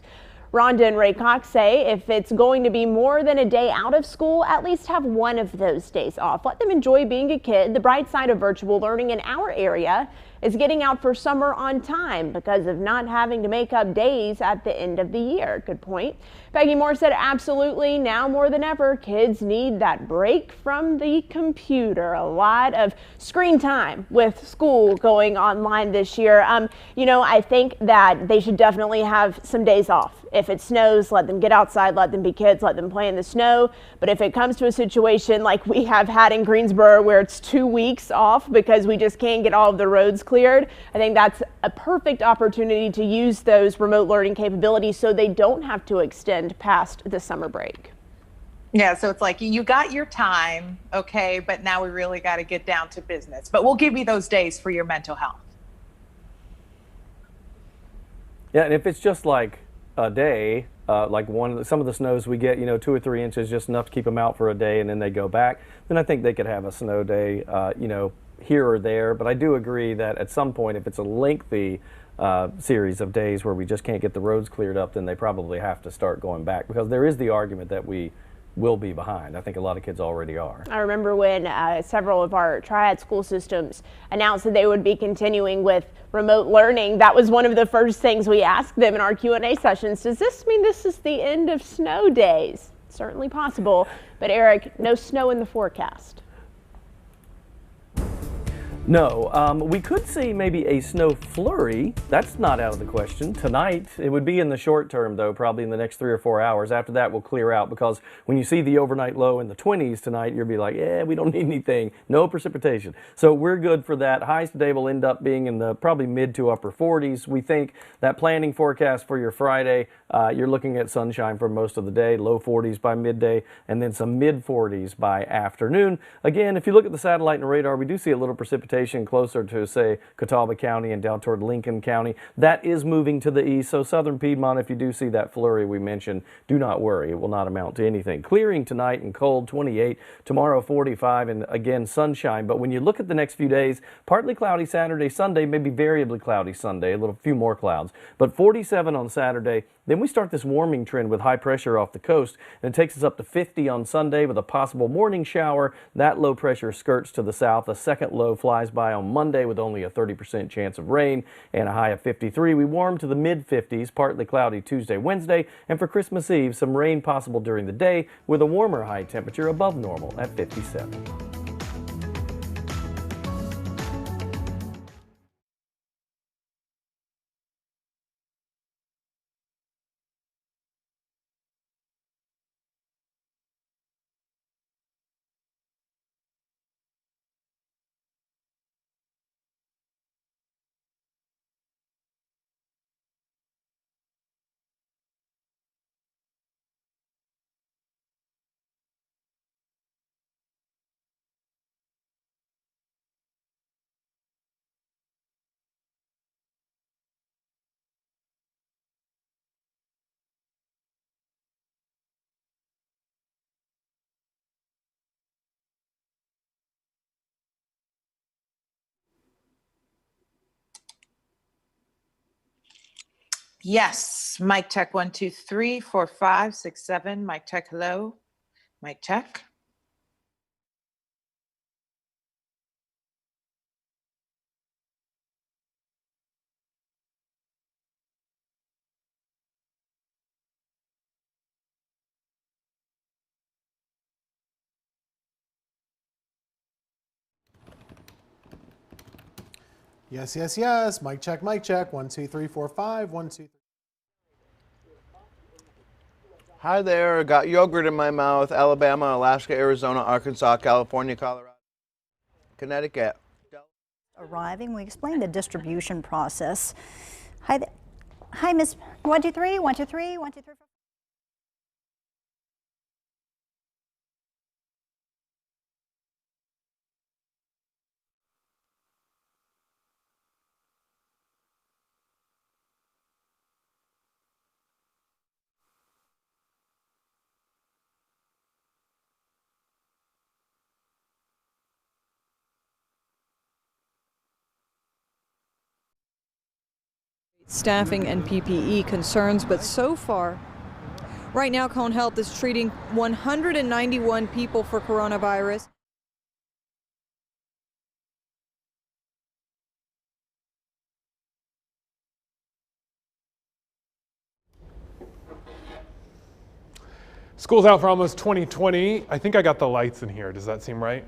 Rhonda and Ray Cox say if it's going to be more than a day out of school, at least have one of those days off. Let them enjoy being a kid. The bright side of virtual learning in our area is getting out for summer on time because of not having to make up days at the end of the year. Good point. Peggy Moore said absolutely. Now more than ever, kids need that break from the computer. A lot of screen time with school going online this year. You know, I think that they should definitely have some days off. If it snows, let them get outside, let them be kids, let them play in the snow. But if it comes to a situation like we have had in Greensboro where it's 2 weeks off because we just can't get all of the roads cleared, I think that's a perfect opportunity to use those remote learning capabilities so they don't have to extend past the summer break. Yeah, so it's like you got your time, okay, but now we really got to get down to business. But we'll give you those days for your mental health. Yeah, and if it's just like a day, like some of the snows we get, 2 or 3 inches, just enough to keep them out for a day and then they go back, then I think they could have a snow day, here or there. But I do agree that at some point, if it's a lengthy series of days where we just can't get the roads cleared up, then they probably have to start going back, because there is the argument that we will be behind. I think a lot of kids already are. I remember when several of our TRIAD school systems announced that they would be continuing with remote learning. That was one of the first things we asked them in our Q&A sessions. Does this mean this is the end of snow days? Certainly possible, but Eric, no snow in the forecast. No, we could see maybe a snow flurry. That's not out of the question tonight. It would be in the short term, though, probably in the next 3 or 4 hours. After that, we'll clear out, because when you see the overnight low in the 20s tonight, you'll be like, yeah, we don't need anything. No precipitation. So we're good for that. Highs today will end up being in the probably mid to upper 40s. We think that planning forecast for your Friday, you're looking at sunshine for most of the day, low 40s by midday, and then some mid 40s by afternoon. Again, if you look at the satellite and radar, we do see a little precipitation closer to, say, Catawba County and down toward Lincoln County. That is moving to the east, so southern Piedmont, if you do see that flurry we mentioned, do not worry. It will not amount to anything. Clearing tonight and cold, 28. Tomorrow, 45, and again, sunshine. But when you look at the next few days, partly cloudy Saturday, Sunday, maybe variably cloudy Sunday, a few more clouds. But 47 on Saturday. Then we start this warming trend with high pressure off the coast, and it takes us up to 50 on Sunday with a possible morning shower. That low pressure skirts to the south. A second low flies by on Monday with only a 30% chance of rain and a high of 53. We warm to the mid 50s, partly cloudy Tuesday, Wednesday, and for Christmas Eve, some rain possible during the day with a warmer high temperature above normal at 57. Yes, mic check 1 2 3 4 5 6 7. Mic check. Hello. Mic check. Yes, yes, yes. Mic check, mic check. 1, 2, 3, 4, 5. 1, 2, 3. Hi there. Got yogurt in my mouth. Alabama, Alaska, Arizona, Arkansas, California, Colorado, Connecticut. Arriving, we explained the distribution process. Hi, hi, Miss 1, 2, 3, 1, 2, 3, 1, 2, 3, 4. Staffing and PPE concerns, but so far, right now Cone Health is treating 191 people for coronavirus. School's out for almost 2020. I think I got the lights in here. Does that seem right?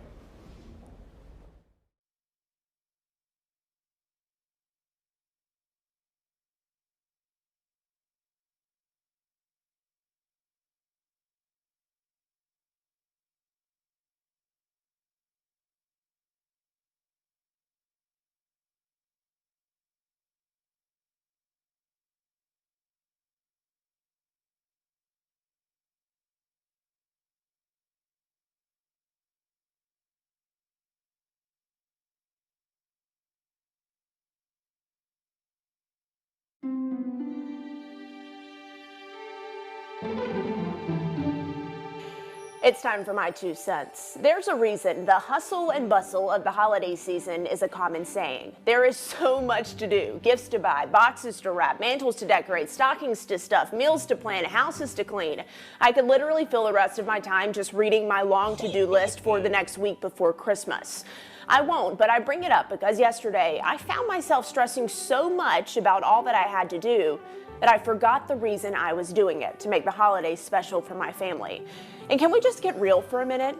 It's time for my 2 cents. There's a reason the hustle and bustle of the holiday season is a common saying. There is so much to do. Gifts to buy, boxes to wrap, mantles to decorate, stockings to stuff, meals to plan, houses to clean. I could literally fill the rest of my time just reading my long to-do list for the next week before Christmas. I won't, but I bring it up because yesterday I found myself stressing so much about all that I had to do that I forgot the reason I was doing it, to make the holidays special for my family. And can we just get real for a minute?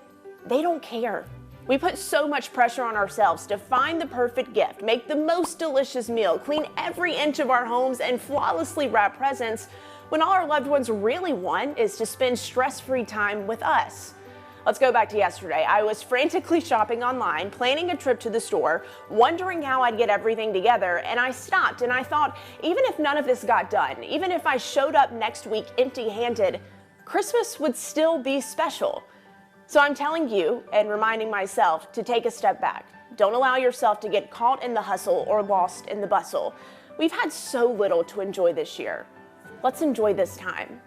They don't care. We put so much pressure on ourselves to find the perfect gift, make the most delicious meal, clean every inch of our homes, and flawlessly wrap presents, when all our loved ones really want is to spend stress-free time with us. Let's go back to yesterday. I was frantically shopping online, planning a trip to the store, wondering how I'd get everything together, and I stopped and I thought, even if none of this got done, even if I showed up next week empty-handed, Christmas would still be special. So I'm telling you and reminding myself to take a step back. Don't allow yourself to get caught in the hustle or lost in the bustle. We've had so little to enjoy this year. Let's enjoy this time.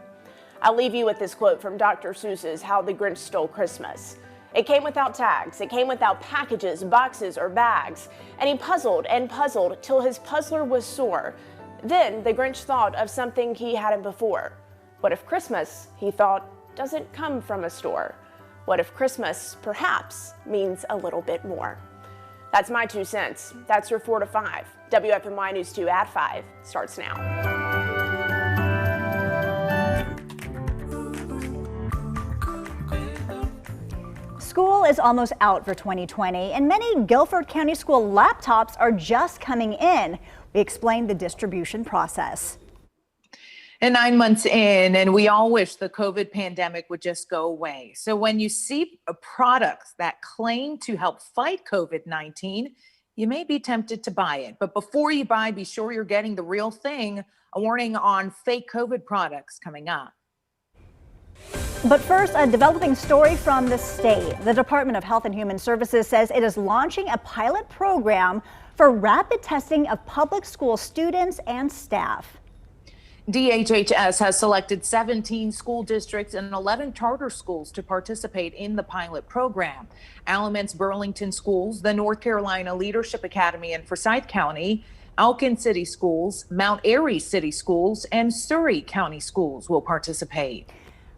I'll leave you with this quote from Dr. Seuss's How the Grinch Stole Christmas. It came without tags, it came without packages, boxes, or bags, and he puzzled and puzzled till his puzzler was sore. Then the Grinch thought of something he hadn't before. What if Christmas, he thought, doesn't come from a store? What if Christmas, perhaps, means a little bit more? That's my 2 cents. That's your 4 to 5. WFMY News 2 at 5 starts now. School is almost out for 2020, and many Guilford County School laptops are just coming in. We explained the distribution process. And 9 months in, and we all wish the COVID pandemic would just go away. So when you see products that claim to help fight COVID-19, you may be tempted to buy it. But before you buy, be sure you're getting the real thing. A warning on fake COVID products coming up. But first, a developing story from the state. The Department of Health and Human Services says it is launching a pilot program for rapid testing of public school students and staff. DHHS has selected 17 school districts and 11 charter schools to participate in the pilot program. Alamont's Burlington Schools, the North Carolina Leadership Academy in Forsyth County, Elkin City Schools, Mount Airy City Schools, and Surrey County Schools will participate.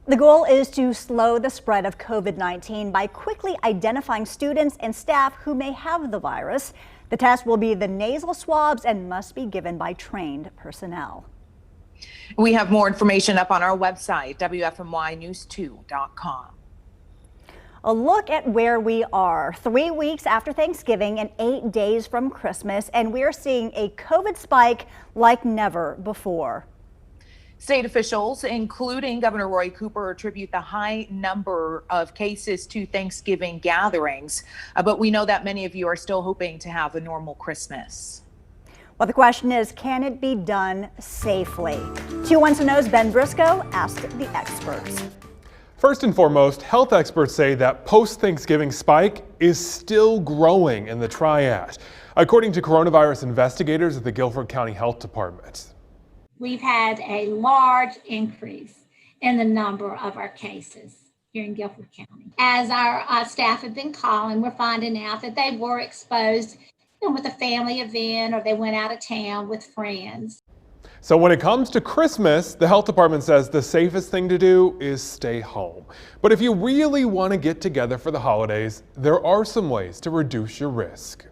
The goal is to slow the spread of COVID-19 by quickly identifying students and staff who may have the virus. The test will be the nasal swabs and must be given by trained personnel. We have more information up on our website, WFMYnews2.com. A look at where we are 3 weeks after Thanksgiving and 8 days from Christmas, and we're seeing a COVID spike like never before. State officials, including Governor Roy Cooper, attribute the high number of cases to Thanksgiving gatherings. But we know that many of you are still hoping to have a normal Christmas. Well, the question is, can it be done safely? 2 Wants to Know's Ben Briscoe asked the experts. First and foremost, health experts say that post-Thanksgiving spike is still growing in the TRIAD, according to coronavirus investigators at the Guilford County Health Department. We've had a large increase in the number of our cases here in Guilford County. As our staff have been calling, we're finding out that they were exposed with a family event, or they went out of town with friends. So when it comes to Christmas, the health department says the safest thing to do is stay home. But if you really want to get together for the holidays, there are some ways to reduce your risk.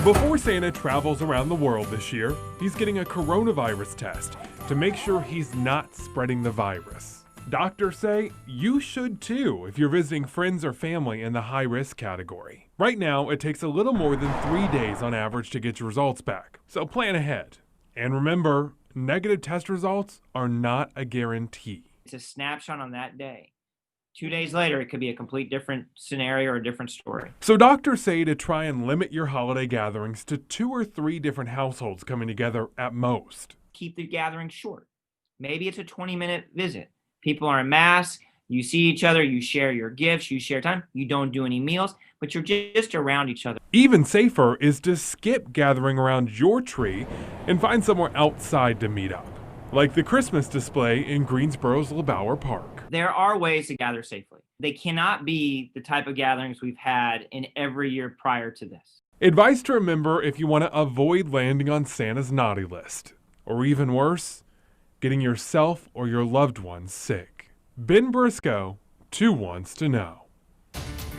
Before Santa travels around the world this year, he's getting a coronavirus test to make sure he's not spreading the virus. Doctors say you should too if you're visiting friends or family in the high-risk category. Right now, it takes a little more than 3 days on average to get your results back, so plan ahead. And remember, negative test results are not a guarantee. It's a snapshot on that day. 2 days later, it could be a complete different scenario or a different story. So doctors say to try and limit your holiday gatherings to 2 or 3 different households coming together at most. Keep the gathering short. Maybe it's a 20-minute visit. People are in masks, you see each other, you share your gifts, you share time, you don't do any meals, but you're just around each other. Even safer is to skip gathering around your tree and find somewhere outside to meet up, like the Christmas display in Greensboro's LeBauer Park. There are ways to gather safely. They cannot be the type of gatherings we've had in every year prior to this. Advice to remember if you want to avoid landing on Santa's naughty list, or even worse, getting yourself or your loved ones sick. Ben Briscoe, 2 Wants to Know.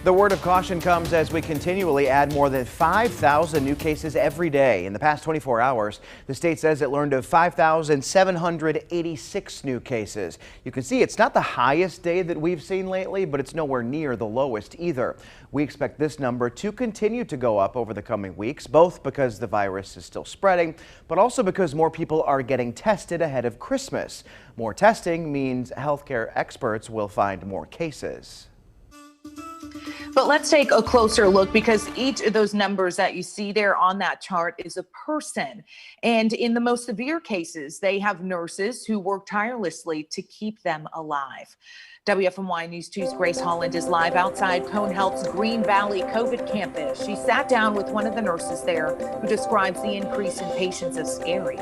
The word of caution comes as we continually add more than 5,000 new cases every day. In the past 24 hours, the state says it learned of 5,786 new cases. You can see it's not the highest day that we've seen lately, but it's nowhere near the lowest either. We expect this number to continue to go up over the coming weeks, both because the virus is still spreading, but also because more people are getting tested ahead of Christmas. More testing means healthcare experts will find more cases. But let's take a closer look, because each of those numbers that you see there on that chart is a person. And in the most severe cases, they have nurses who work tirelessly to keep them alive. WFMY News 2's Grace Holland is live outside Cone Health's Green Valley COVID campus. She sat down with one of the nurses there who describes the increase in patients as scary.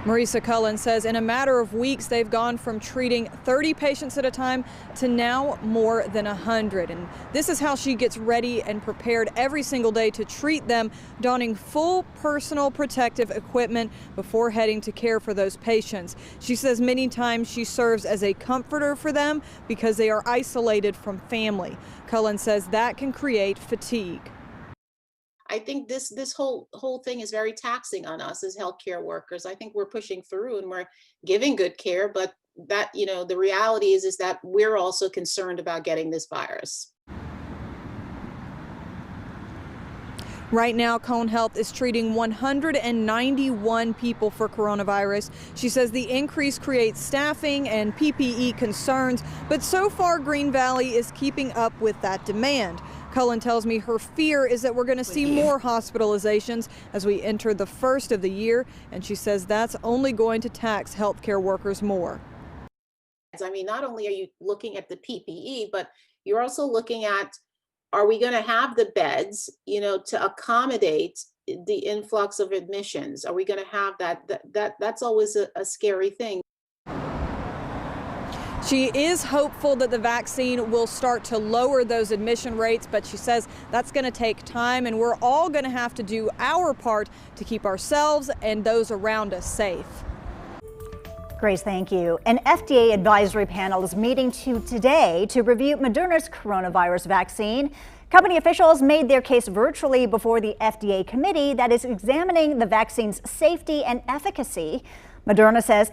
Marisa Cullen says in a matter of weeks, they've gone from treating 30 patients at a time to now more than 100. And this is how she gets ready and prepared every single day to treat them, donning full personal protective equipment before heading to care for those patients. She says many times she serves as a comforter for them because they are isolated from family. Cullen says that can create fatigue. I think this whole thing is very taxing on us as healthcare workers. I think we're pushing through and we're giving good care, but that, the reality is that we're also concerned about getting this virus. Right now, Cone Health is treating 191 people for coronavirus. She says the increase creates staffing and PPE concerns, but so far Green Valley is keeping up with that demand. Cullen tells me her fear is that we're going to see more hospitalizations as we enter the first of the year, and she says that's only going to tax healthcare workers more. I mean, not only are you looking at the PPE, but you're also looking at, are we going to have the beds, to accommodate the influx of admissions? Are we going to have that? That's always a scary thing. She is hopeful that the vaccine will start to lower those admission rates, but she says that's going to take time, and we're all going to have to do our part to keep ourselves and those around us safe. Grace, thank you. An FDA advisory panel is meeting today to review Moderna's coronavirus vaccine. Company officials made their case virtually before the FDA committee that is examining the vaccine's safety and efficacy. Moderna says